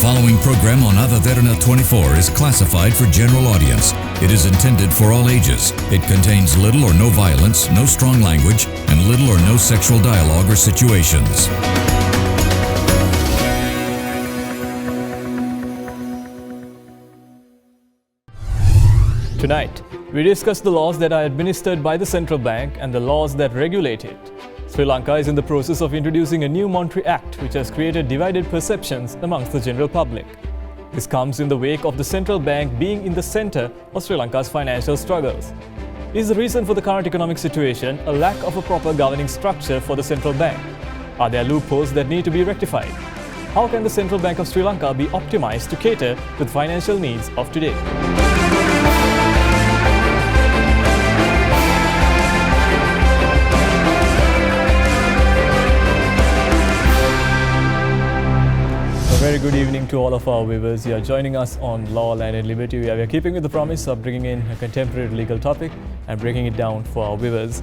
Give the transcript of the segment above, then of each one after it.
following program on Other Derana 24 is classified for general audience. It is intended for all ages. It contains little or no violence, no strong language, and little or no sexual dialogue or situations. Tonight, we discuss the laws that are administered by the central bank and the laws that regulate it. Sri Lanka is in the process of introducing a new Monetary Act which has created divided perceptions amongst the general public. This comes in the wake of the central bank being in the center of Sri Lanka's financial struggles. Is the reason for the current economic situation a lack of a proper governing structure for the central bank? Are there loopholes that need to be rectified? How can the Central Bank of Sri Lanka be optimized to cater to the financial needs of today? Very good evening to all of our viewers. You are joining us on Law, Land and Liberty. We are keeping with the promise of bringing in a contemporary legal topic and breaking it down for our viewers.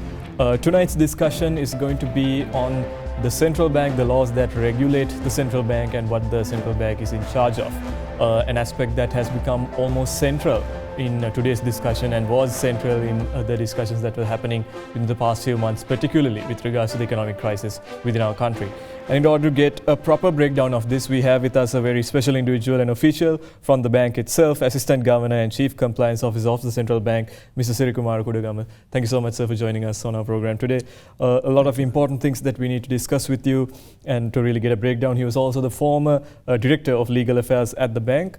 Tonight's discussion is going to be on the central bank, the laws that regulate the central bank and what the central bank is in charge of. An aspect that has become almost central in today's discussion and was central in the discussions that were happening in the past few months, particularly with regards to the economic crisis within our country. And in order to get a proper breakdown of this, we have with us a very special individual and official from the bank itself, Assistant Governor and Chief Compliance Officer of the Central Bank, Mr. Sri Lanka. Thank you so much, sir, for joining us on our program today. A lot of important things that we need to discuss with you and to really get a breakdown. He was also the former Director of Legal Affairs at the bank.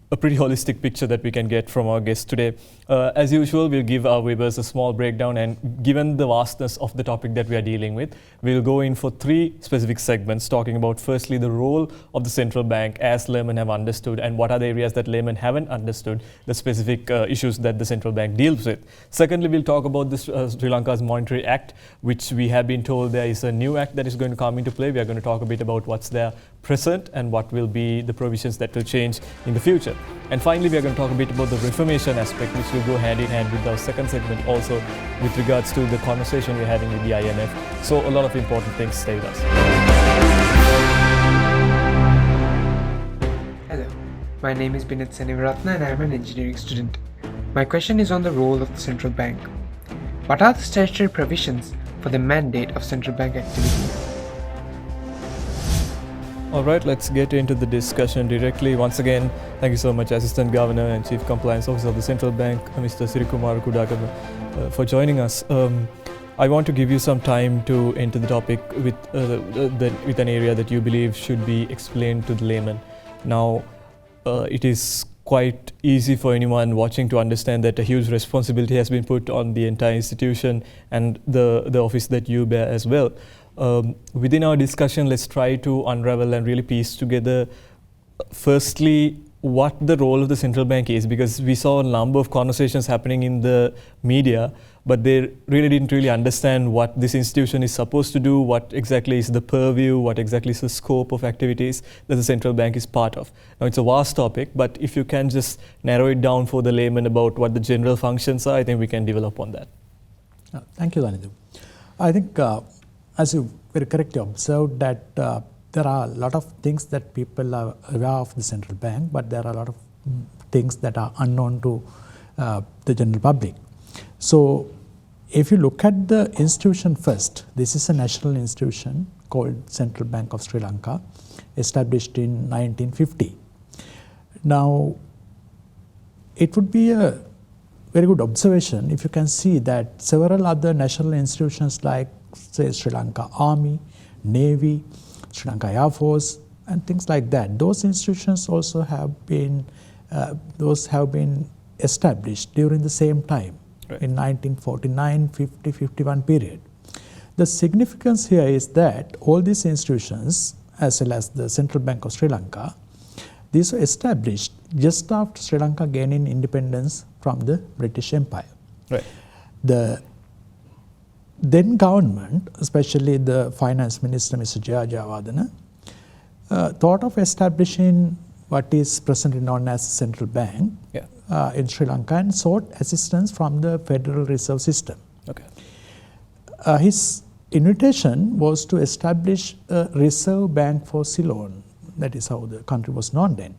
A pretty holistic picture that we can get from our guest today. As usual, we'll give our viewers a small breakdown, and given the vastness of the topic that we are dealing with, we'll go in for three specific segments talking about firstly the role of the central bank as laymen have understood and what are the areas that laymen haven't understood, the specific issues that the central bank deals with. Secondly, we'll talk about this Sri Lanka's Monetary Act, which we have been told there is a new act that is going to come into play. We are going to talk a bit about what's there present and what will be the provisions that will change in the future. And finally, we are going to talk a bit about the reformation aspect, which will go hand in hand with our second segment also with regards to the conversation we're having with the IMF. So a lot of important things. Stay with us. Hello, my name is Binit Senivaratna and I am an engineering student. My question is on the role of the central bank. What are the statutory provisions for the mandate of central bank activities? All right, let's get into the discussion directly. Once again, thank you so much, Assistant Governor and Chief Compliance Officer of the Central Bank, Mr. Sri Lanka, for joining us. I want to give you some time to enter the topic with an area that you believe should be explained to the layman. Now, it is quite easy for anyone watching to understand that a huge responsibility has been put on the entire institution and the office that you bear as well. Within our discussion, let's try to unravel and really piece together, firstly, what the role of the central bank is, because we saw a number of conversations happening in the media, but they really didn't understand what this institution is supposed to do, what exactly is the purview, what exactly is the scope of activities that the central bank is part of. Now, it's a vast topic, but if you can just narrow it down for the layman about what the general functions are, I think we can develop on that. Thank you, Danidu. I think as you very correctly observed that there are a lot of things that people are aware of the central bank, but there are a lot of things that are unknown to the general public. So if you look at the institution first, this is a national institution called Central Bank of Sri Lanka, established in 1950. Now, it would be a very good observation if you can see that several other national institutions like say Sri Lanka Army, Navy, Sri Lanka Air Force, and things like that. Those institutions also have been established during the same time, right, in 1949, 50, 51 period. The significance here is that all these institutions, as well as the Central Bank of Sri Lanka, these were established just after Sri Lanka gaining independence from the British Empire. Right. The then government, especially the finance minister, Mr. Jayajayawardena, thought of establishing what is presently known as the central bank in Sri Lanka and sought assistance from the Federal Reserve System. Okay. His invitation was to establish a reserve bank for Ceylon, that is how the country was known then.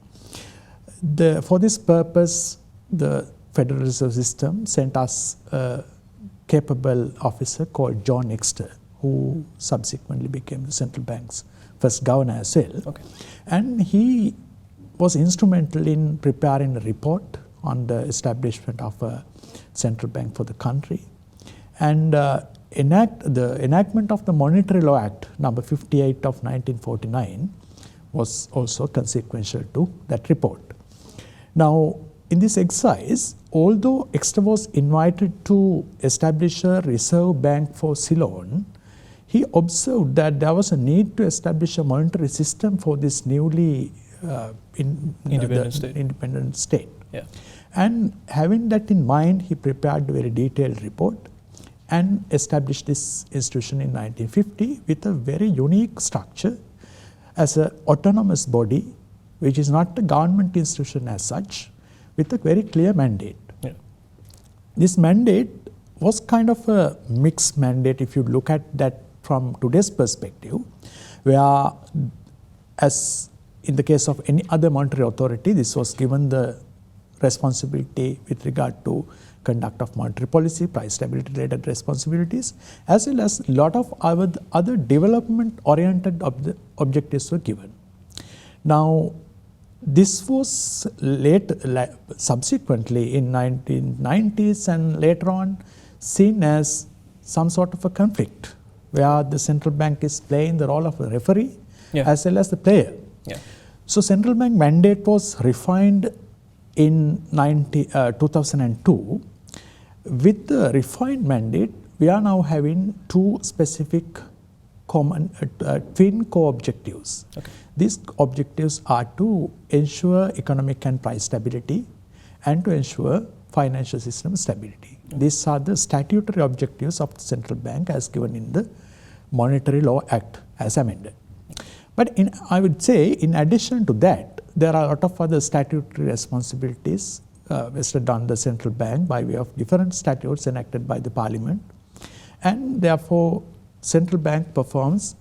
For this purpose, the Federal Reserve System sent us a capable officer called John Exter, who subsequently became the central bank's first governor as well. Okay. And he was instrumental in preparing a report on the establishment of a central bank for the country. And the enactment of the Monetary Law Act number 58 of 1949 was also consequential to that report. Now, in this exercise, although Exter was invited to establish a reserve bank for Ceylon, he observed that there was a need to establish a monetary system for this newly independent state. Yeah. And having that in mind, he prepared a very detailed report and established this institution in 1950 with a very unique structure as an autonomous body, which is not a government institution as such, with a very clear mandate. Yeah. This mandate was kind of a mixed mandate if you look at that from today's perspective, where as in the case of any other monetary authority, this was given the responsibility with regard to conduct of monetary policy, price stability related responsibilities, as well as a lot of other development oriented objectives were given. Now, this was subsequently in 1990s and later on seen as some sort of a conflict where the central bank is playing the role of a referee as well as the player. Yeah. So central bank mandate was refined in 2002. With the refined mandate, we are now having two specific common twin core objectives. Okay. These objectives are to ensure economic and price stability and to ensure financial system stability. Okay. These are the statutory objectives of the central bank as given in the Monetary Law Act as amended. But I would say in addition to that, there are a lot of other statutory responsibilities vested on the central bank by way of different statutes enacted by the parliament, and therefore central bank performs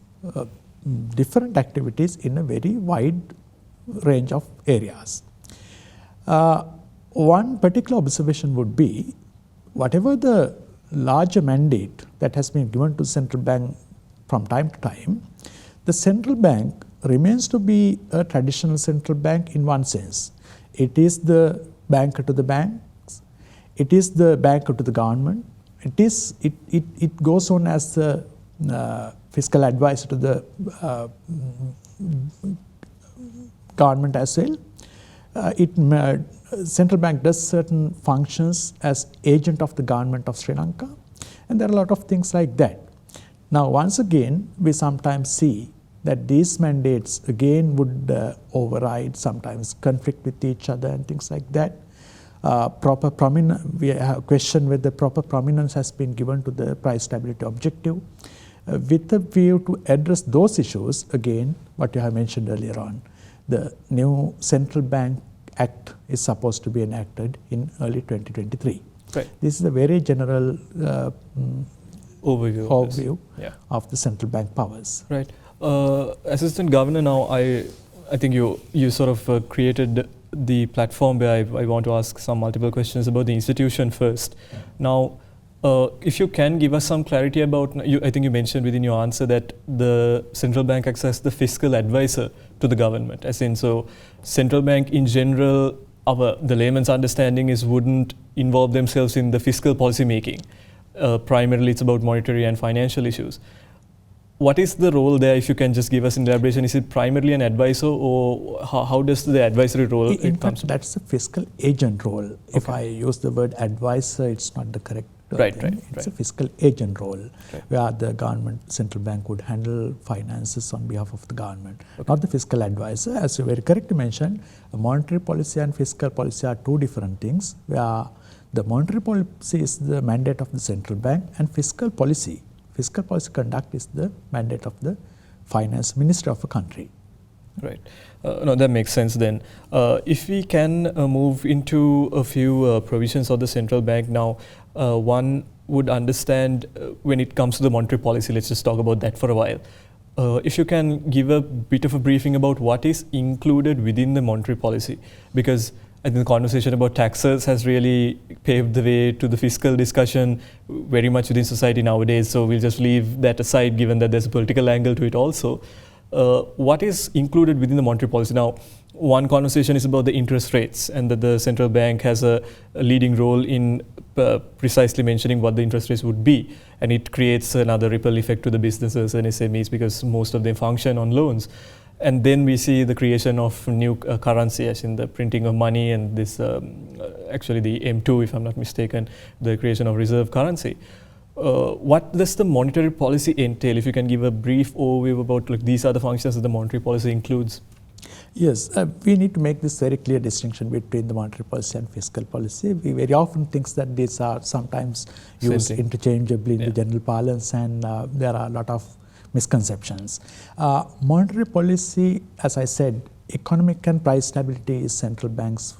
different activities in a very wide range of areas. One particular observation would be whatever the larger mandate that has been given to central bank from time to time, the central bank remains to be a traditional central bank in one sense. It is the banker to the banks, it is the banker to the government, it goes on as the fiscal advisor to the government as well. Central bank does certain functions as agent of the government of Sri Lanka, and there are a lot of things like that. Now, once again, we sometimes see that these mandates again would override, sometimes conflict with each other and things like that. We have questioned whether proper prominence has been given to the price stability objective. With a view to address those issues, again, what you have mentioned earlier on, the new Central Bank Act is supposed to be enacted in early 2023. Right. This is a very general overview of the central bank powers. Right. Assistant Governor, now I think you sort of created the platform where I want to ask some multiple questions about the institution first. Now, if you can give us some clarity about, I think you mentioned within your answer that the central bank acts as the fiscal advisor to the government, as in, so central bank in general, the layman's understanding is wouldn't involve themselves in the fiscal policy making. Primarily it's about monetary and financial issues. What is the role there, if you can just give us an elaboration? Is it primarily an advisor, or how does the advisory role comes? That's the fiscal agent role. Okay. If I use the word advisor, it's not the correct thing. It's a fiscal agent role, where the government, central bank would handle finances on behalf of the government, not the fiscal advisor. As you very correctly mentioned, monetary policy and fiscal policy are two different things, where the monetary policy is the mandate of the central bank, and fiscal policy conduct is the mandate of the finance minister of a country. Right. No, that makes sense then. If we can move into a few provisions of the central bank now, one would understand when it comes to the monetary policy, let's just talk about that for a while. If you can give a bit of a briefing about what is included within the monetary policy, because I think the conversation about taxes has really paved the way to the fiscal discussion very much within society nowadays. So we'll just leave that aside, given that there's a political angle to it also. What is included within the monetary policy? Now, one conversation is about the interest rates, and that the central bank has a leading role in precisely mentioning what the interest rates would be. And it creates another ripple effect to the businesses and SMEs, because most of them function on loans. And then we see the creation of new currency, as in the printing of money, and this actually the M2, if I'm not mistaken, the creation of reserve currency. What does the monetary policy entail? If you can give a brief overview about, like, these are the functions that the monetary policy includes. Yes, we need to make this very clear distinction between the monetary policy and fiscal policy. We very often think that these are sometimes used interchangeably in the general parlance, and there are a lot of misconceptions. Monetary policy, as I said, economic and price stability is central bank's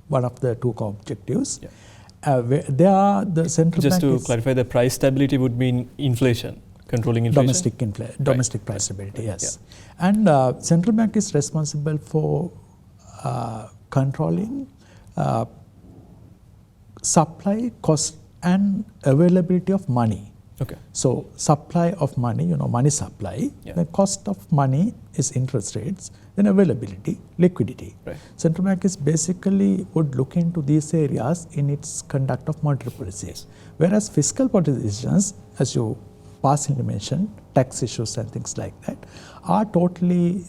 one of the two core objectives. They are the central Just bank to clarify, the price stability would mean inflation, controlling inflation? Domestic price stability, yes. And central bank is responsible for controlling supply, cost and availability of money. Okay. So supply of money, money supply, the cost of money is interest rates, then availability, liquidity. Right. Central bank is basically would look into these areas in its conduct of monetary policy. Yes. Whereas fiscal policy decisions, as you passingly mentioned, tax issues and things like that, are totally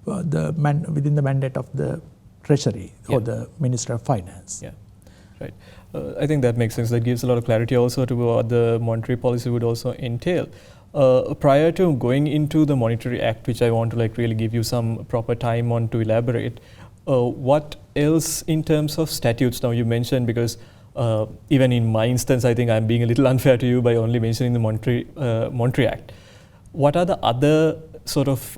within the mandate of the Treasury or the Minister of Finance. Yeah, right. I think that makes sense. That gives a lot of clarity also to what the monetary policy would also entail. Prior to going into the Monetary Act, which I want to really give you some proper time on to elaborate, what else in terms of statutes? Now you mentioned, because even in my instance, I think I'm being a little unfair to you by only mentioning the Monetary Act. What are the other sort of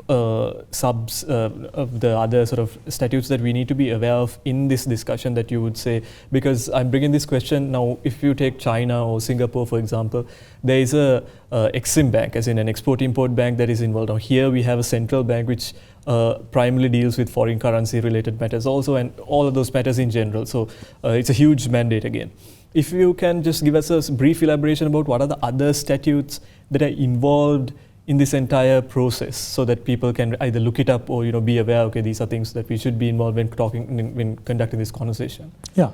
subs of the other sort of statutes that we need to be aware of in this discussion, that you would say? Because I'm bringing this question now, if you take China or Singapore, for example, there is a Exim bank, as in an export-import bank, that is involved. Now here we have a central bank which primarily deals with foreign currency related matters also, and all of those matters in general. So it's a huge mandate again. If you can just give us a brief elaboration about what are the other statutes that are involved in this entire process, so that people can either look it up or be aware, okay, these are things that we should be involved when conducting this conversation. Yeah,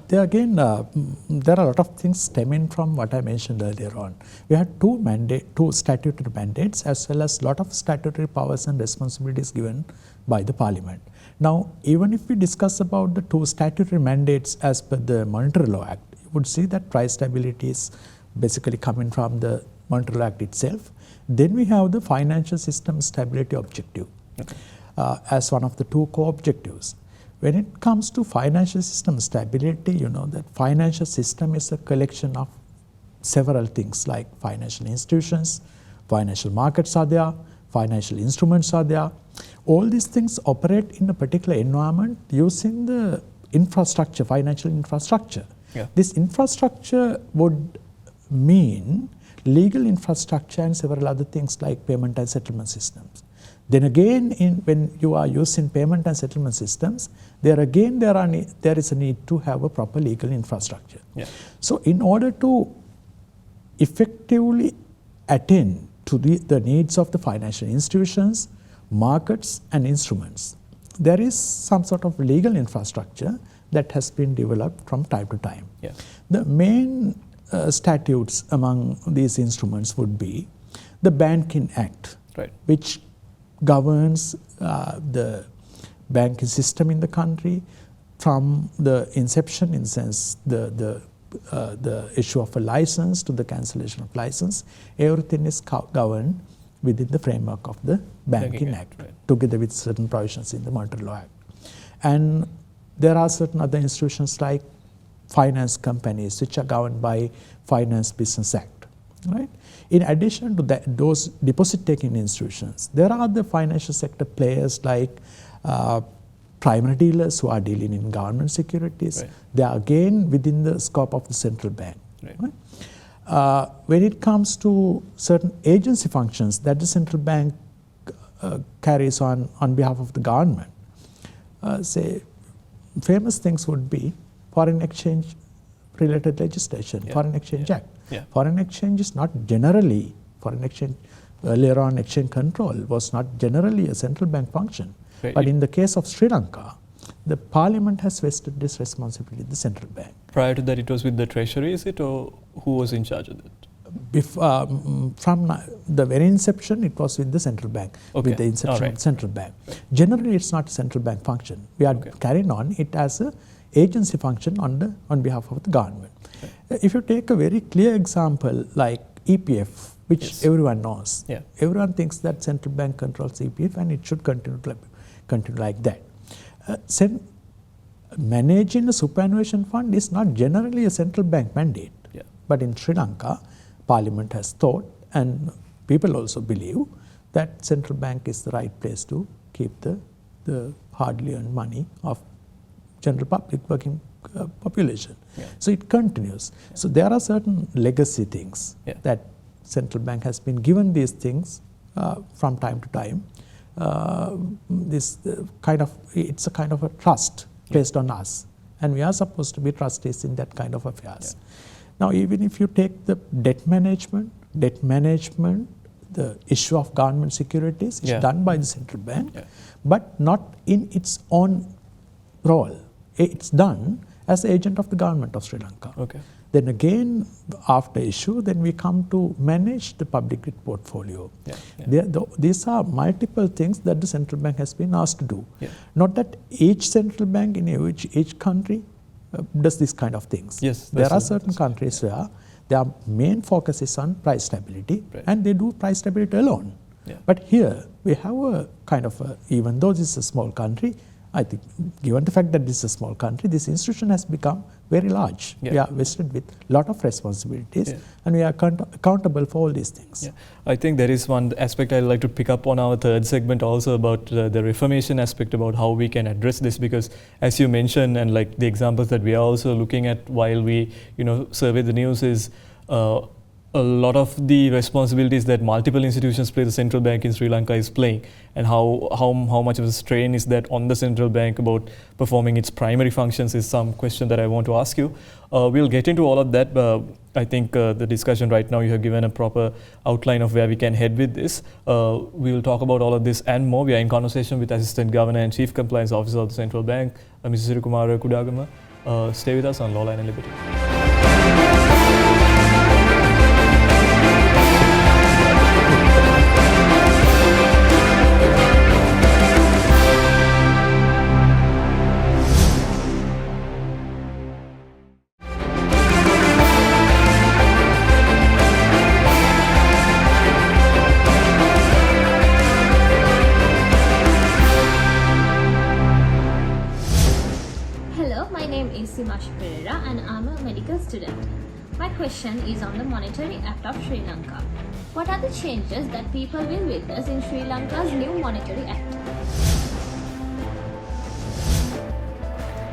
there again, there are a lot of things stemming from what I mentioned earlier on. We had two statutory mandates, as well as a lot of statutory powers and responsibilities given by the Parliament. Now, even if we discuss about the two statutory mandates as per the Monetary Law Act, you would see that price stability is basically coming from the Monetary Law Act itself. Then we have the financial system stability objective as one of the two core objectives. When it comes to financial system stability, that financial system is a collection of several things, like financial institutions, financial markets are there, financial instruments are there. All these things operate in a particular environment using the infrastructure, financial infrastructure. Yeah. This infrastructure would mean legal infrastructure and several other things like payment and settlement systems. Then again, when you are using payment and settlement systems, there is a need to have a proper legal infrastructure. Yeah. So in order to effectively attend to the needs of the financial institutions, markets and instruments, there is some sort of legal infrastructure that has been developed from time to time. Yeah. The main statutes among these instruments would be the Banking Act, right, which governs the banking system in the country from the inception, in sense the issue of a license to the cancellation of license. Everything is governed within the framework of the Banking Act, right, together with certain provisions in the Monetary Law Act. And there are certain other institutions like finance companies, which are governed by Finance Business Act, right? In addition to that, those deposit-taking institutions, there are the financial sector players like primary dealers who are dealing in government securities. Right. They are again within the scope of the central bank. Right. Right? When it comes to certain agency functions that the central bank carries on behalf of the government, say famous things would be foreign exchange related legislation, Foreign Exchange Act. Foreign exchange is not generally, foreign exchange, earlier on exchange control was not generally a central bank function. But in the case of Sri Lanka, the parliament has vested this responsibility, the central bank. Prior to that, it was with the treasury, is it, or who was in charge of that? From the very inception, it was with the central bank, with the inception of the central bank. Generally, it's not a central bank function. We are carrying on it as a agency function on behalf of the government. If you take a very clear example like EPF, which everyone knows, everyone thinks that central bank controls EPF and it should continue like that. Managing a superannuation fund is not generally a central bank mandate, but in Sri Lanka, Parliament has thought, and people also believe, that central bank is the right place to keep the hardly earned money of general public working population. So it continues. So there are certain legacy things that central bank has been given these things from time to time. It's a kind of a trust placed on us, and we are supposed to be trustees in that kind of affairs. Now, even if you take the debt management, the issue of government securities is done by the central bank, but not in its own role. It's done as agent of the government of Sri Lanka. Then again, after issue, then we come to manage the public debt portfolio. These are multiple things that the central bank has been asked to do. Not that each central bank in each country does this kind of things. There are certain countries where their main focus is on price stability, and they do price stability alone. But here, we have a kind of even though this is a small country, I think, given the fact that this is a small country, this institution has become very large. We are vested with a lot of responsibilities, and we are accountable for all these things. I think there is one aspect I'd like to pick up on our third segment also about the reformation aspect, about how we can address this, because as you mentioned, and like the examples that we are also looking at while we survey the news is a lot of the responsibilities that multiple institutions play, the central bank in Sri Lanka is playing, and how much of a strain is that on the central bank about performing its primary functions is some question that I want to ask you. We'll get into all of that, but I think the discussion right now, you have given a proper outline of where we can head with this. We'll talk about all of this and more. We are in conversation with Assistant Governor and Chief Compliance Officer of the Central Bank, Mr. Sri Kudagama. Stay with us on Law, Line and Liberty. My question is on the Monetary Act of Sri Lanka. What are the changes that people will witness in Sri Lanka's new Monetary Act?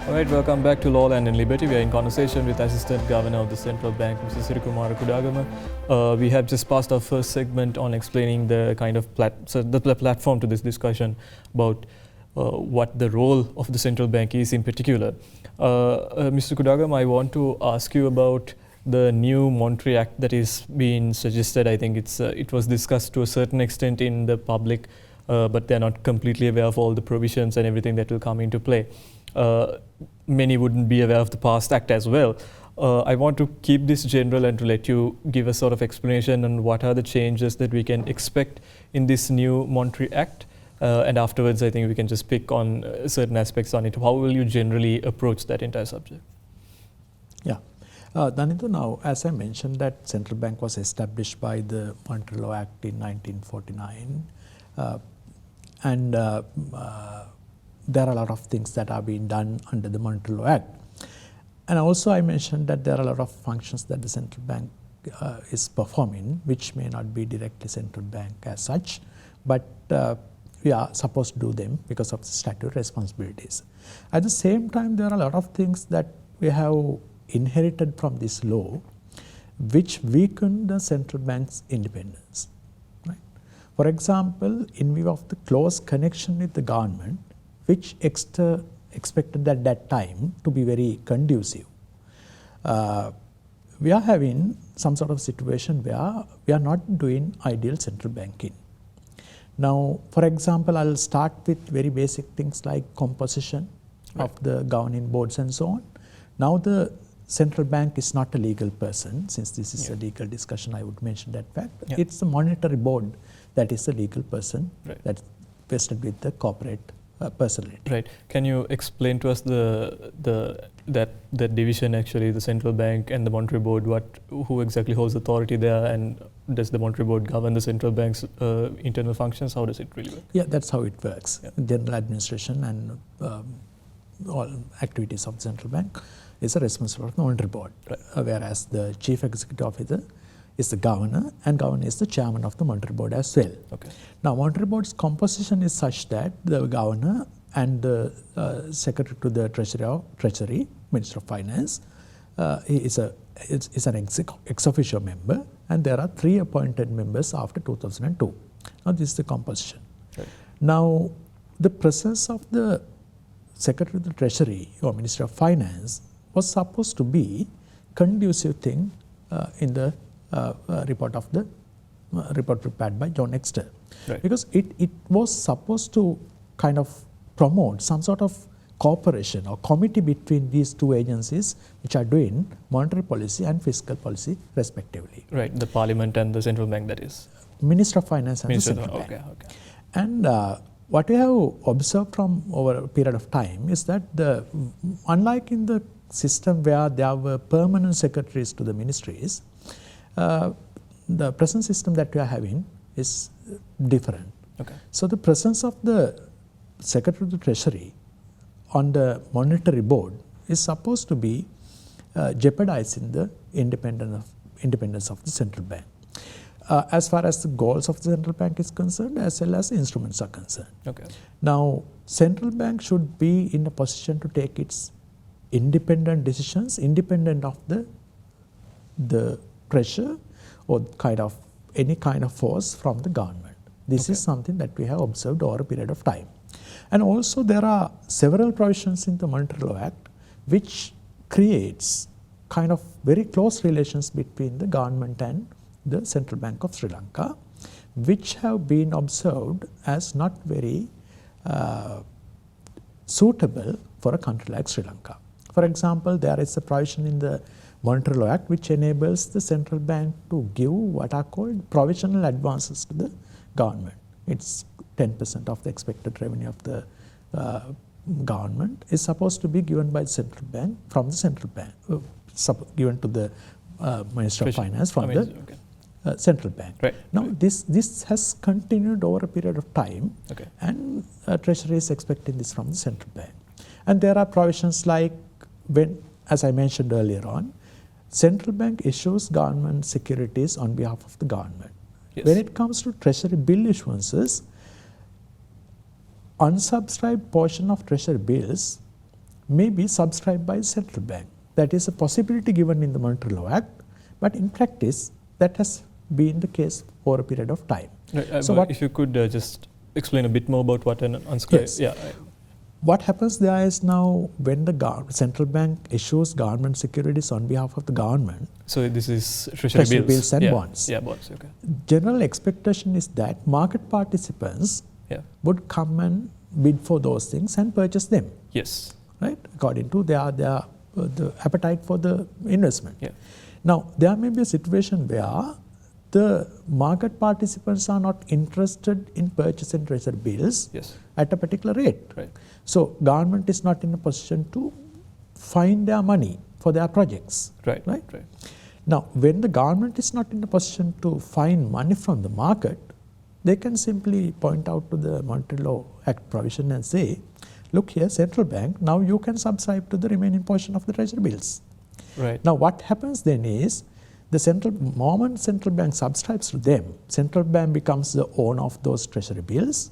Alright, welcome back to Law, Land and Liberty. We are in conversation with Assistant Governor of the Central Bank, Mr. Sri Kudagama. We have just passed our first segment on explaining the kind of the platform to this discussion about what the role of the central bank is in particular. Mr. Kudagama, I want to ask you about the new Monetary Act that is being suggested. I think it was discussed to a certain extent in the public, but they're not completely aware of all the provisions and everything that will come into play. Many wouldn't be aware of the past act as well. I want to keep this general and to let you give a sort of explanation on what are the changes that we can expect in this new Monetary Act. And afterwards, I think we can just pick on certain aspects on it. How will you generally approach that entire subject? Danithu, now, as I mentioned, that central bank was established by the Monetary Law Act in 1949. And there are a lot of things that are being done under the Monetary Law Act. And also I mentioned that there are a lot of functions that the central bank is performing, which may not be directly central bank as such, but we are supposed to do them because of the statutory responsibilities. At the same time, there are a lot of things that we have inherited from this law, which weaken the central bank's independence. Right? For example, in view of the close connection with the government, which expected at that time to be very conducive, we are having some sort of situation where we are not doing ideal central banking. Now, for example, I'll start with very basic things like composition of the governing boards and so on. Now, the central bank is not a legal person. Since this is a legal discussion, I would mention that fact. It's the monetary board that is a legal person that's vested with the corporate personality. Right. Can you explain to us that division actually, the central bank and the monetary board, who exactly holds authority there, and does the monetary board govern the central bank's internal functions? How does it really work? Yeah, that's how it works. General administration and all activities of the central bank is a responsibility of the monetary board, whereas the chief executive officer is the governor, and governor is the chairman of the monetary board as well. Okay. Now, monetary board's composition is such that the governor and the secretary to the treasury, Minister of Finance, is an ex officio member, and there are 3 appointed members after 2002. Now, this is the composition. Right. Now, the presence of the secretary to the treasury or Minister of Finance was supposed to be conducive thing in the report prepared by John Exter, because it was supposed to kind of promote some sort of cooperation or committee between these 2 agencies which are doing monetary policy and fiscal policy respectively. Right, the parliament and the central bank, that is. Minister of Finance and the central bank. Okay. And what we have observed from over a period of time is that unlike in the system where there were permanent secretaries to the ministries, the present system that we are having is different. Okay. So the presence of the Secretary of the Treasury on the monetary board is supposed to be jeopardizing the independence of the central bank, as far as the goals of the central bank is concerned, as well as the instruments are concerned. Okay. Now, central bank should be in a position to take its independent decisions, independent of the pressure or any kind of force from the government. This is something that we have observed over a period of time. And also there are several provisions in the Monetary Law Act which creates kind of very close relations between the government and the Central Bank of Sri Lanka, which have been observed as not very suitable for a country like Sri Lanka. For example, there is a provision in the Monetary Law Act which enables the central bank to give what are called provisional advances to the government. It's 10% of the expected revenue of the government is supposed to be given by the central bank from the central bank, given to the Minister of Finance from the central bank. Right. Now, this has continued over a period of time, and Treasury is expecting this from the central bank. And there are provisions like when, as I mentioned earlier on, central bank issues government securities on behalf of the government. Yes. When it comes to treasury bill issuances, unsubscribed portion of treasury bills may be subscribed by the central bank. That is a possibility given in the Monetary Law Act, but in practice that has been the case for a period of time. Right, so if you could just explain a bit more about what an unsubscribed... Yes. What happens there is now when the central bank issues government securities on behalf of the government. So this is treasury bills and bonds. Yeah, bonds. Okay. General expectation is that market participants would come and bid for those things and purchase them. Yes. Right, according to the appetite for the investment. Yeah. Now, there may be a situation where the market participants are not interested in purchasing treasury bills at a particular rate. Right. So, government is not in a position to find their money for their projects. Right. Now, when the government is not in a position to find money from the market, they can simply point out to the Monetary Law Act provision and say, look here, central bank, now you can subscribe to the remaining portion of the treasury bills. Right. Now, what happens then is, the moment central bank subscribes to them, central bank becomes the owner of those treasury bills,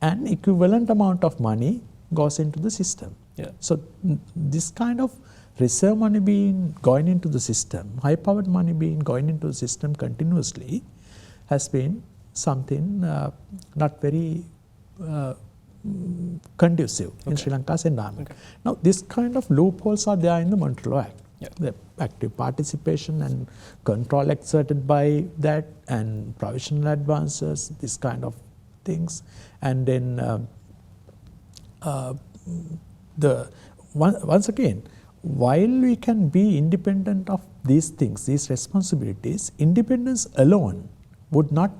and equivalent amount of money goes into the system. Yeah. So this kind of reserve money being going into the system, high-powered money being going into the system continuously has been something not very conducive in Sri Lanka's environment. Now, this kind of loopholes are there in the Monetary Law Act. The active participation and control exerted by that, and provisional advances, this kind of things. And then once again, while we can be independent of these things, these responsibilities, independence alone would not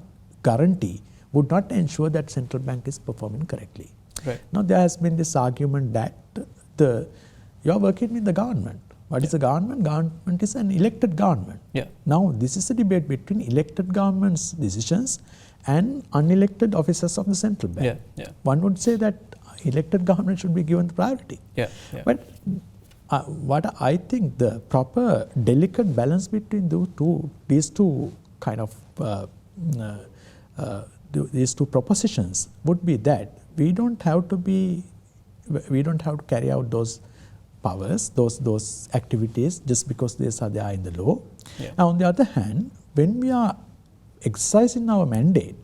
guarantee, would not ensure that central bank is performing correctly. Right. Now, there has been this argument that you are working with the government. What is the government? Government is an elected government. Yeah. Now, this is a debate between elected government's decisions and unelected officers of the central bank. Yeah. One would say that elected government should be given the priority. But what I think the proper delicate balance between these two kind of these two propositions would be that we don't have to carry out those powers, those activities just because they are in the law. Now, on the other hand, when we are exercising our mandate,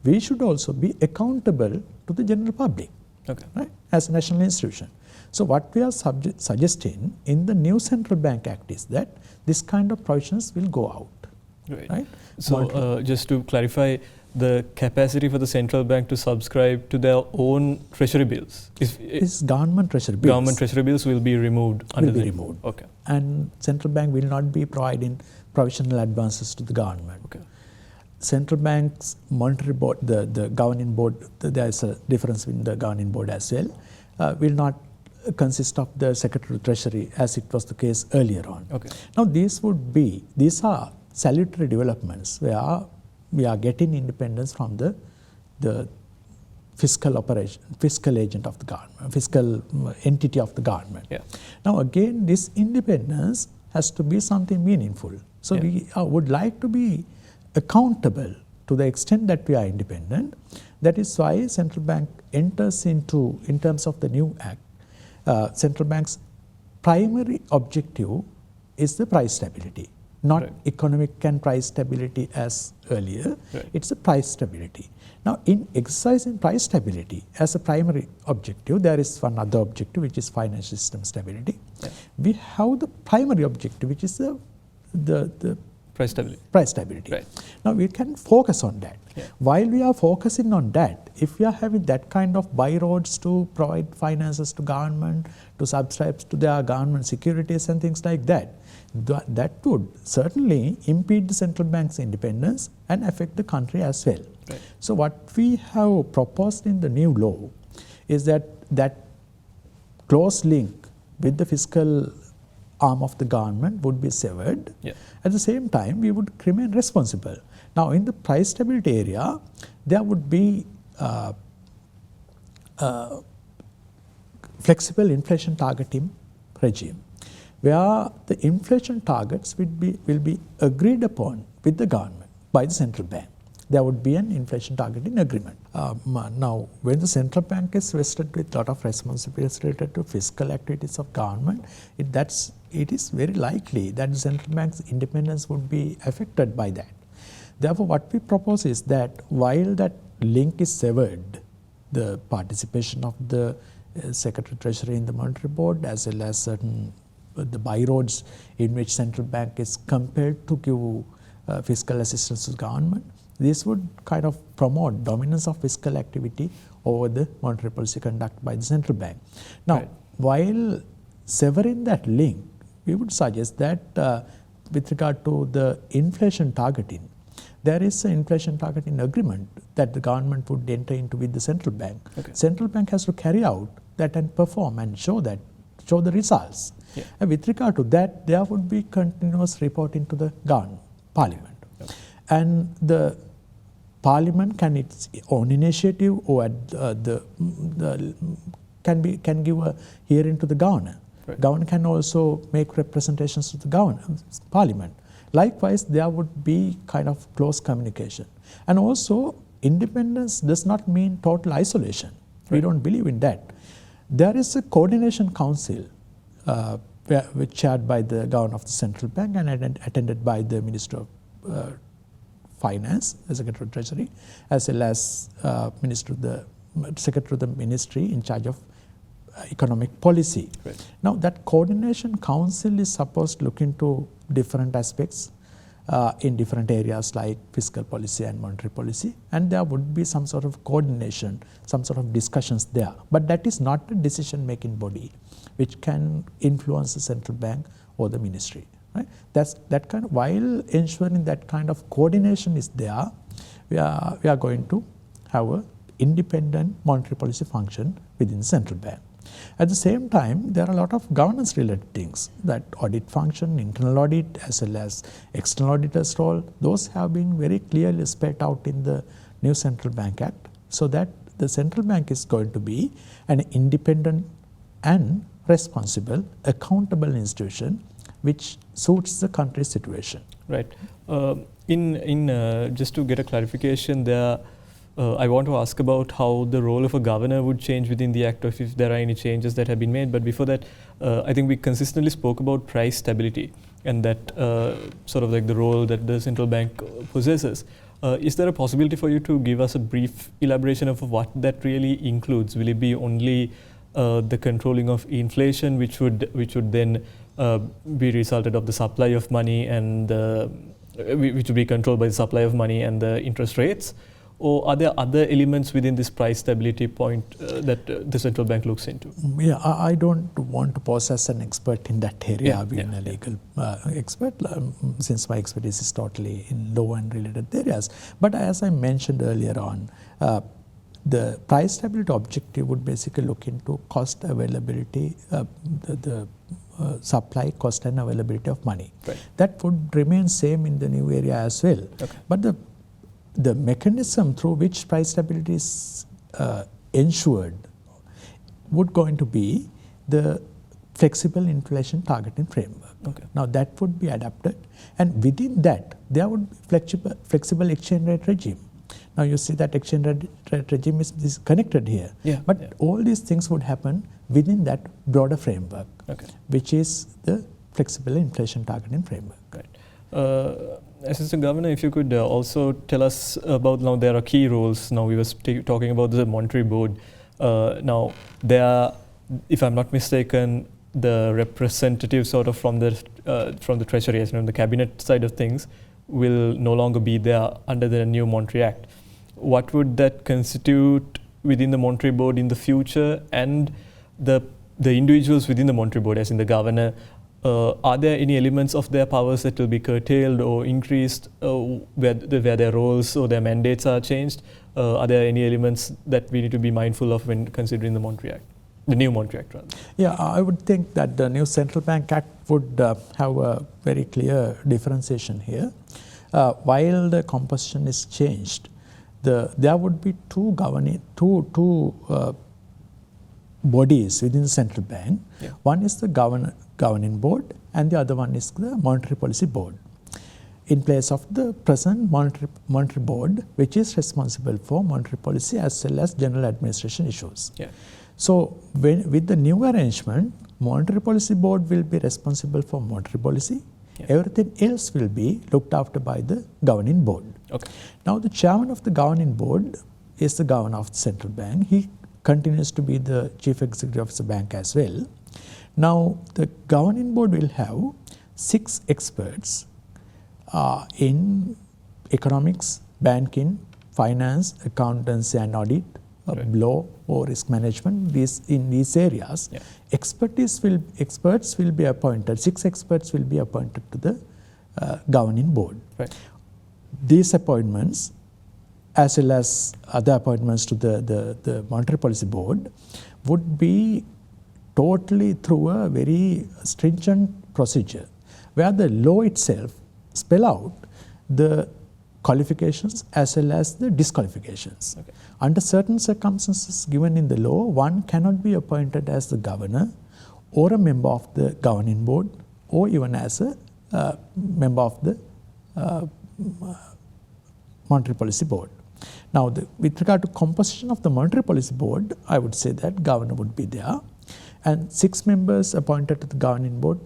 we should also be accountable to the general public, right, as a national institution. So what we are suggesting in the new Central Bank Act is that this kind of provisions will go out. Right? So just to clarify, the capacity for the central bank to subscribe to their own treasury bills is government treasury bills. Government treasury bills will be removed. Okay. And central bank will not be providing provisional advances to the government. Central bank's monetary board, the governing board, there is a difference in the governing board as well, will not consist of the Secretary of Treasury as it was the case earlier on. Now, these are salutary developments where we are getting independence from the fiscal agent of the government, fiscal entity of the government. Now, again, this independence has to be something meaningful. So we would like to be accountable to the extent that we are independent. That is why central bank enters into, in terms of the new act, central bank's primary objective is the price stability. Not economic and price stability as earlier, it's a price stability. Now, in exercising price stability as a primary objective, there is one other objective which is financial system stability. We have the primary objective which is the price stability. Price stability. Now, we can focus on that. While we are focusing on that, if we are having that kind of by-roads to provide finances to government, to subscribe to their government securities and things like that, that would certainly impede the central bank's independence and affect the country as well. So what we have proposed in the new law is that close link with the fiscal arm of the government would be severed. At the same time, we would remain responsible. Now, in the price stability area, there would be flexible inflation targeting regime, where the inflation targets will be agreed upon with the government by the central bank. There would be an inflation targeting agreement. Now, when the central bank is vested with a lot of responsibilities related to fiscal activities of government, it is very likely that the central bank's independence would be affected by that. Therefore, what we propose is that while that link is severed, the participation of the Secretary of Treasury in the Monetary Board, as well as certain the by-roads in which central bank is compelled to give fiscal assistance to the government, this would kind of promote dominance of fiscal activity over the monetary policy conducted by the central bank. Now, while severing that link, we would suggest that with regard to the inflation targeting, there is an inflation targeting agreement that the government would enter into with the central bank. Central bank has to carry out that and perform and show the results. And with regard to that, there would be continuous reporting to the government, parliament. And the parliament can its own initiative or can give a hearing to the governor. Governor can also make representations to the parliament. Likewise, there would be kind of close communication. And also, independence does not mean total isolation. We don't believe in that. There is a coordination council were chaired by the governor of the central bank and attended by the Minister of Finance, the Secretary of Treasury, as well as Secretary of the Ministry in charge of economic policy. Right. Now, that coordination council is supposed to look into different aspects in different areas like fiscal policy and monetary policy, and there would be some sort of coordination, some sort of discussions there. But that is not a decision-making body which can influence the central bank or the ministry. Right? That's that kind of, while ensuring that kind of coordination is there, we are going to have a independent monetary policy function within the central bank. At the same time, there are a lot of governance related things, that audit function, internal audit as well as external auditor's role. Those have been very clearly spelled out in the new Central Bank Act, so that the central bank is going to be an independent and responsible, accountable institution which suits the country's situation. Right. Just to get a clarification there, I want to ask about how the role of a governor would change within the Act, if there are any changes that have been made. But before that, I think we consistently spoke about price stability and that sort of like the role that the central bank possesses. Is there a possibility for you to give us a brief elaboration of what that really includes? Will it be only the controlling of inflation, which would then be resulted of the supply of money and which would be controlled by the supply of money and the interest rates? Or are there other elements within this price stability point that the central bank looks into? Yeah, I don't want to pose as an expert in that area, being a legal expert, since my expertise is totally in law and related areas. But as I mentioned earlier on, the price stability objective would basically look into cost availability, the supply, cost and availability of money. Right. That would remain same in the new area as well. Okay. But the mechanism through which price stability is ensured would going to be the flexible inflation targeting framework. Okay. Now that would be adapted, and within that there would be flexible exchange rate regime. Now you see that exchange rate regime is connected here. Yeah, but all these things would happen within that broader framework, which is the flexible inflation targeting framework. Right. Assistant Governor, if you could also tell us about, now there are key roles. Now we were talking about the monetary board. Now there are, if I'm not mistaken, the representatives sort of from the Treasury, as you know, the cabinet side of things, will no longer be there under the new Monetary Act. What would that constitute within the monetary board in the future, and the individuals within the monetary board, as in the governor? Are there any elements of their powers that will be curtailed or increased where their roles or their mandates are changed? Are there any elements that we need to be mindful of when considering the Monetary Act, the new Monetary Act rather? Yeah, I would think that the new Central Bank Act would have a very clear differentiation here. While the composition is changed, there would be two bodies within the central bank. Yeah. One is the governing board and the other one is the monetary policy board, in place of the present monetary board, which is responsible for monetary policy as well as general administration issues. Yeah. So with the new arrangement, monetary policy board will be responsible for monetary policy. Yeah. Everything else will be looked after by the governing board. Okay. Now the chairman of the governing board is the governor of the central bank. He continues to be the chief executive of the bank as well. Now the governing board will have 6 experts in economics, banking, finance, accountancy and audit, law or risk management, in these areas. Yeah. Experts will be appointed, 6 experts will be appointed to the governing board. Right. These appointments, as well as other appointments to the monetary policy board, would be totally through a very stringent procedure, where the law itself spell out the qualifications as well as the disqualifications. Okay. Under certain circumstances given in the law, one cannot be appointed as the governor or a member of the governing board or even as a member of the monetary policy board. Now, with regard to composition of the monetary policy board, I would say that governor would be there, And 6 members appointed to the governing board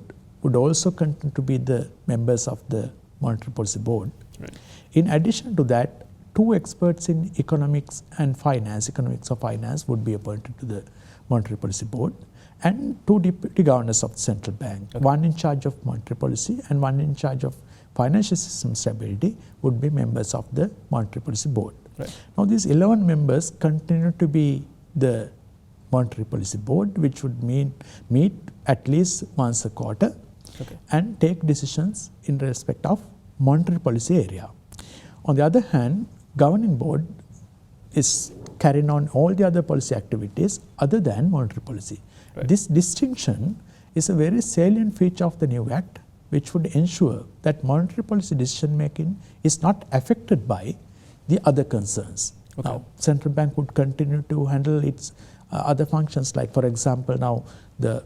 would also continue to be the members of the Monetary Policy Board. Right. In addition to that, 2 experts in economics and finance, economics of finance, would be appointed to the Monetary Policy Board, and 2 deputy governors of the central bank, one in charge of monetary policy and one in charge of financial system stability, would be members of the Monetary Policy Board. Right. Now, these 11 members continue to be the Monetary Policy Board, which would meet at least once a quarter and take decisions in respect of monetary policy area. On the other hand, governing board is carrying on all the other policy activities other than monetary policy. Right. This distinction is a very salient feature of the new act, which would ensure that monetary policy decision making is not affected by the other concerns. Now, central bank would continue to handle its other functions, like for example, now the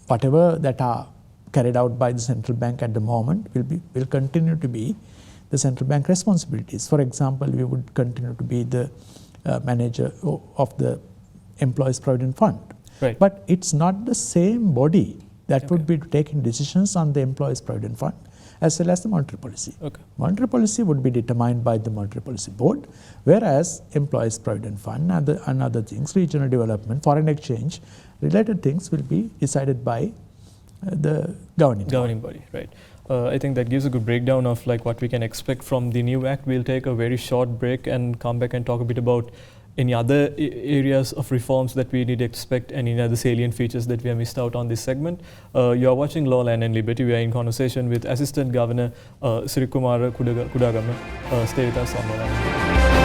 whatever that are carried out by the central bank at the moment will continue to be the central bank responsibilities. For example, we would continue to be the manager of the Employees Provident Fund. Right. But it's not the same body that would be taking decisions on the Employees Provident Fund as well as the monetary policy. Monetary policy would be determined by the Monetary Policy Board, whereas Employees Provident Fund and other things, regional development, foreign exchange, related things will be decided by the governing body. Right. I think that gives a good breakdown of like what we can expect from the new act. We'll take a very short break and come back and talk a bit about any other areas of reforms that we need to expect and any other salient features that we have missed out on this segment. You are watching Law, Land and Liberty. We are in conversation with Assistant Governor Sri Kudagama. Stay with us on Law, Land and Liberty.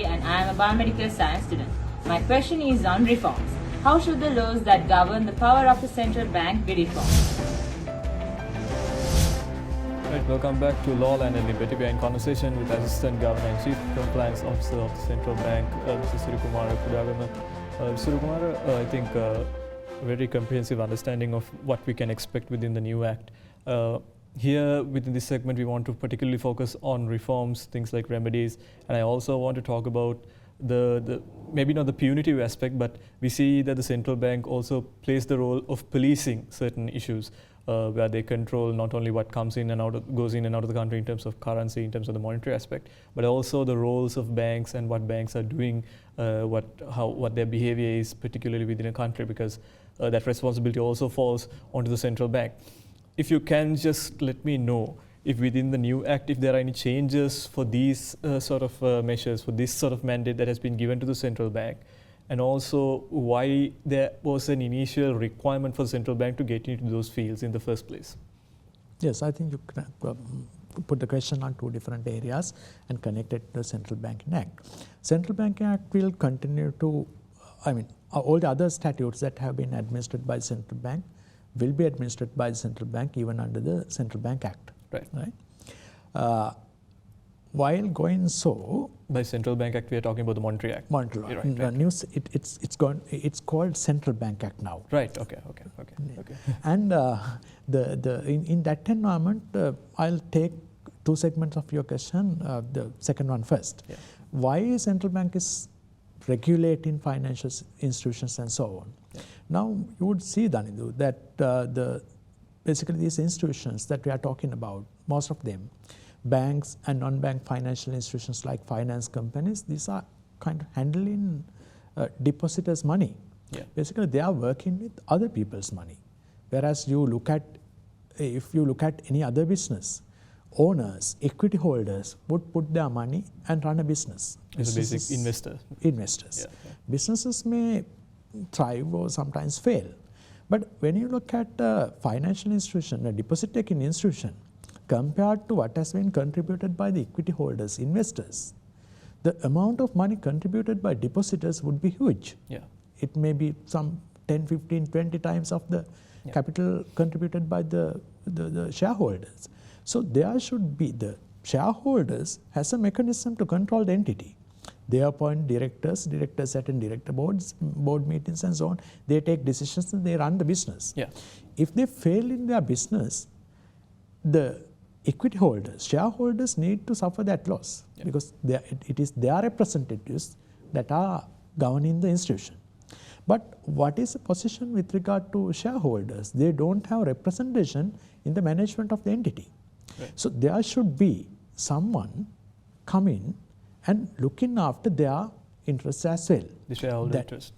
And I am a biomedical science student. My question is on reforms. How should the laws that govern the power of the central bank be reformed? Right, welcome back to Law, Land and Liberty. We are in conversation with Assistant Governor and Chief Compliance Officer of the Central Bank, Mr. Sri Kudagama. Sri Kumara, I think a very comprehensive understanding of what we can expect within the new act. Here within this segment, we want to particularly focus on reforms, things like remedies, and I also want to talk about the maybe not the punitive aspect, but we see that the central bank also plays the role of policing certain issues where they control not only what comes in and out goes in and out of the country in terms of currency, in terms of the monetary aspect, but also the roles of banks and what banks are doing, what their behavior is, particularly within a country, because that responsibility also falls onto the central bank. If you can just let me know if within the new act, if there are any changes for these sort of measures, for this sort of mandate that has been given to the central bank, and also why there was an initial requirement for the central bank to get into those fields in the first place. Yes, I think you can put the question on 2 different areas and connect it to the Central Banking Act. Central Banking Act will continue to, all the other statutes that have been administered by the central bank will be administered by the central bank even under the Central Bank Act. Right. While going so, by Central Bank Act, we are talking about the Monetary Act. Monetary Act. It's called Central Bank Act now. Right. Okay. And in that environment, I'll take 2 segments of your question. The second one first. Yeah. Why central bank is regulating financial institutions and so on. Yeah. Now you would see, Danidu, that basically these institutions that we are talking about, most of them, banks and non-bank financial institutions like finance companies, these are kind of handling depositors' money. Yeah. Basically, they are working with other people's money. Whereas if you look at any other business, owners, equity holders would put their money and run a business. As a basic investor. Investors. Yeah. Businesses may thrive or sometimes fail. But when you look at a financial institution, a deposit-taking institution, compared to what has been contributed by the equity holders, investors, the amount of money contributed by depositors would be huge. Yeah. It may be some 10, 15, 20 times of the capital contributed by the shareholders. So there should be, the shareholders has a mechanism to control the entity. They appoint directors attend board meetings and so on. They take decisions and they run the business. If they fail in their business, the equity holders, shareholders need to suffer that loss because it is their representatives that are governing the institution. But what is the position with regard to shareholders? They don't have representation in the management of the entity. So there should be someone come in and looking after their interests as well. The shareholder interest,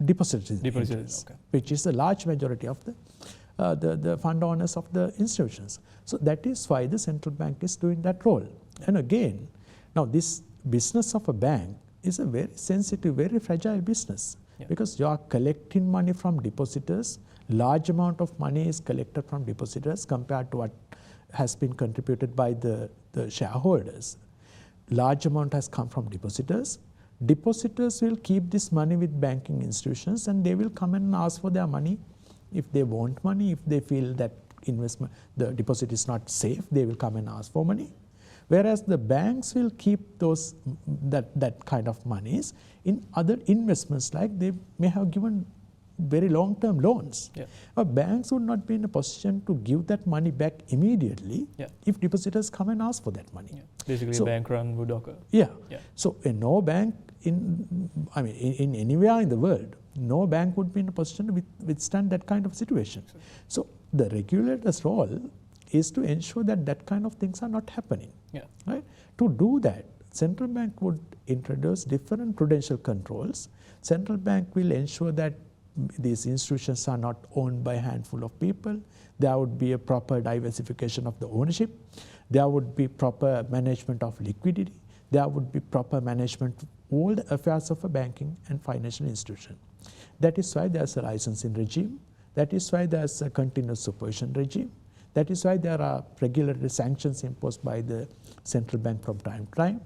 Depositors interest, which is the large majority of the fund owners of the institutions. So that is why the central bank is doing that role. And again, now this business of a bank is a very sensitive, very fragile business because you are collecting money from depositors. Large amount of money is collected from depositors compared to what has been contributed by the shareholders. Large amount has come from depositors. Depositors will keep this money with banking institutions and they will come and ask for their money. If they want money, if they feel that the deposit is not safe, they will come and ask for money. Whereas the banks will keep that kind of monies in other investments, like they may have given very long-term loans. Banks would not be in a position to give that money back immediately if depositors come and ask for that money. Basically, so, a bank run would occur. So no bank in anywhere in the world, no bank would be in a position to withstand that kind of situation. So the regulator's role is to ensure that that kind of things are not happening. Right? To do that, central bank would introduce different prudential controls. Central bank will ensure that these institutions are not owned by a handful of people. There would be a proper diversification of the ownership. There would be proper management of liquidity. There would be proper management of all the affairs of a banking and financial institution. That is why there's a licensing regime. That is why there's a continuous supervision regime. That is why there are regulatory sanctions imposed by the central bank from time to time.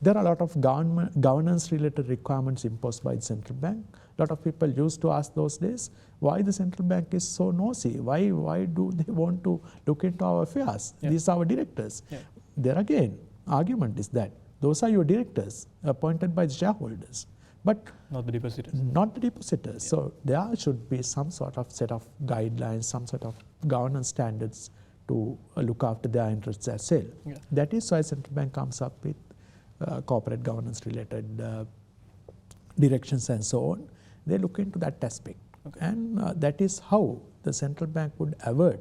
There are a lot of governance-related requirements imposed by the central bank. A lot of people used to ask those days, why the central bank is so nosy? Why do they want to look into our affairs? These are our directors. There again, argument is that those are your directors appointed by the shareholders, but not the depositors. Not the depositors. So there should be some sort of set of guidelines, some sort of governance standards to look after their interests as well. That is why central bank comes up with corporate governance related directions and so on. They look into that aspect. And that is how the central bank would avert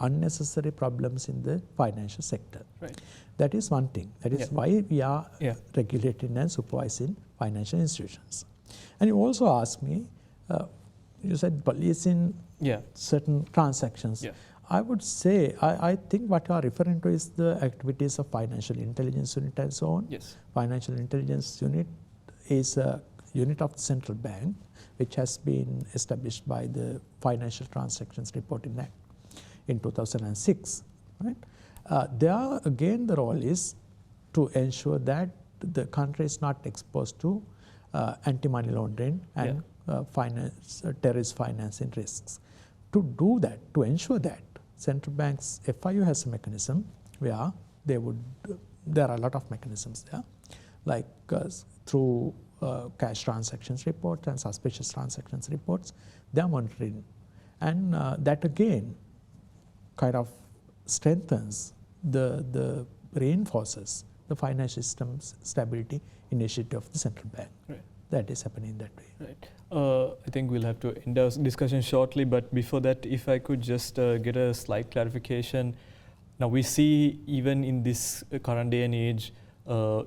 unnecessary problems in the financial sector. That is one thing. That is why we are regulating and supervising financial institutions. And you also asked me, you said policing certain transactions. I would say, I think what you are referring to is the activities of financial intelligence unit and so on. Financial intelligence unit is a unit of the central bank which has been established by the Financial Transactions Reporting Act in 2006. Right? There again the role is to ensure that the country is not exposed to anti-money laundering and terrorist financing risks. To do that, to ensure that, central bank's FIU has a mechanism where there are a lot of mechanisms there, like through cash transactions reports and suspicious transactions reports, they are monitoring. And that again kind of strengthens reinforces the financial system's stability initiative of the central bank. That is happening that way. I think we'll have to end our discussion shortly, but before that, if I could just get a slight clarification. Now we see even in this current day and age,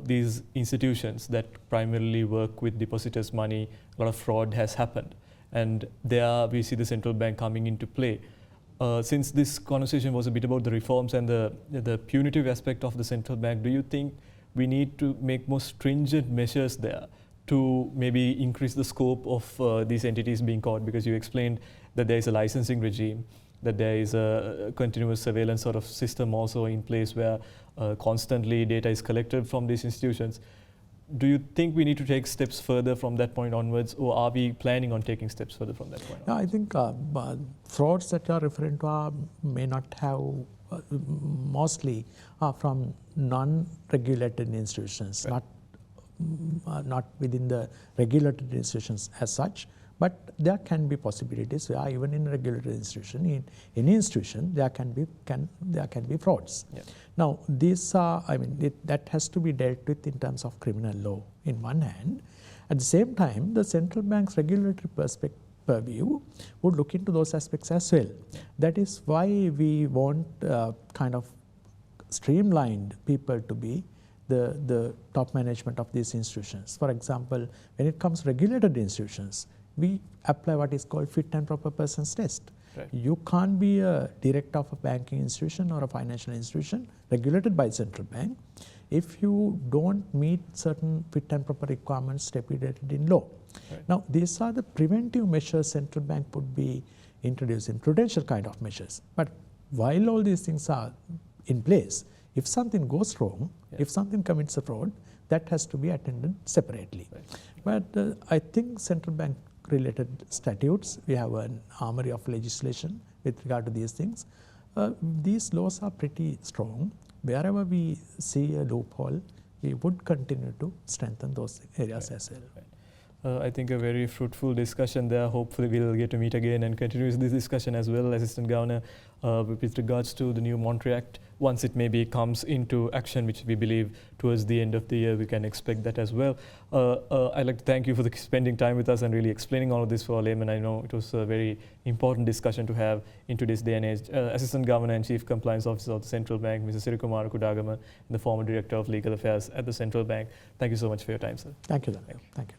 these institutions that primarily work with depositors' money, a lot of fraud has happened. And there we see the central bank coming into play. Since this conversation was a bit about the reforms and the punitive aspect of the central bank, do you think we need to make more stringent measures there to maybe increase the scope of these entities being caught? Because you explained that there is a licensing regime, that there is a continuous surveillance sort of system also in place where constantly data is collected from these institutions. do you think we need to take steps further from that point onwards, or are we planning on taking steps further from that point onwards? I think frauds that you are referring to may not have mostly from non-regulated institutions, Right. not within the regulated institutions as such, but there can be possibilities. Even in a regulated institution, in any institution, there can be frauds. Yeah. Now, these are, that has to be dealt with in terms of criminal law in one hand. At the same time, the central bank's regulatory purview would look into those aspects as well. That is why we want kind of streamlined people to be the top management of these institutions. For example, when it comes to regulated institutions, we apply what is called fit and proper persons test. Right. You can't be a director of a banking institution or a financial institution regulated by central bank if you don't meet certain fit and proper requirements stipulated in law. Right. Now, these are the preventive measures central bank would be introducing, prudential kind of measures. But while all these things are in place, if something goes wrong, if something commits a fraud, that has to be attended separately. Right. But I think central bank related statutes, we have an armory of legislation with regard to these things. These laws are pretty strong. Wherever we see a loophole, we would continue to strengthen those areas as well. Right. I think a very fruitful discussion there. Hopefully we'll get to meet again and continue this discussion as well, Assistant Governor, with regards to the new Monetary Act. Once it maybe comes into action, which we believe towards the end of the year, we can expect that as well. I'd like to thank you for spending time with us and really explaining all of this for our laymen. I know it was a very important discussion to have in today's day and age. Assistant Governor and Chief Compliance Officer of the Central Bank, Mr. Sri Kudagama, and the former Director of Legal Affairs at the Central Bank. Thank you so much for your time, sir. Thank you. Thank you.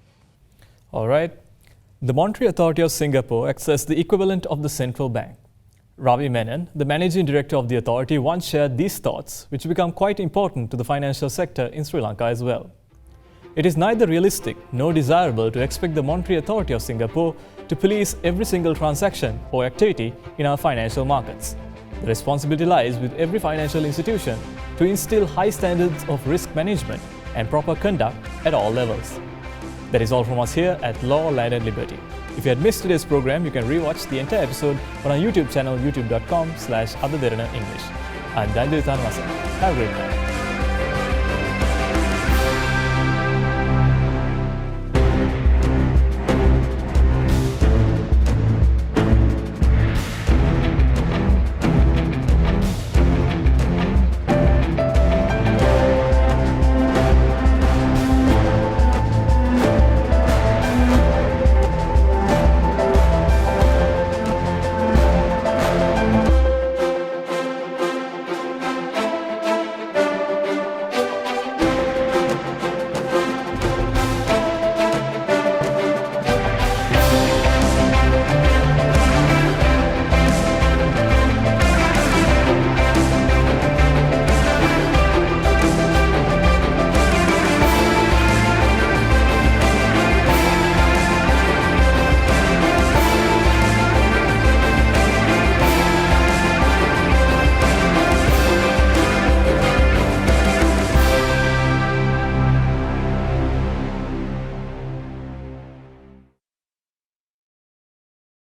All right. The Monetary Authority of Singapore acts as the equivalent of the central bank. Ravi Menon, the managing director of the authority, once shared these thoughts, which become quite important to the financial sector in Sri Lanka as well. It is neither realistic nor desirable to expect the Monetary Authority of Singapore to police every single transaction or activity in our financial markets. The responsibility lies with every financial institution to instill high standards of risk management and proper conduct at all levels. That is all from us here at Law, Land and Liberty. If you had missed today's program, you can rewatch the entire episode on our YouTube channel, youtube.com/Derana English. I'm Daniel Tanwasa. Have a great night.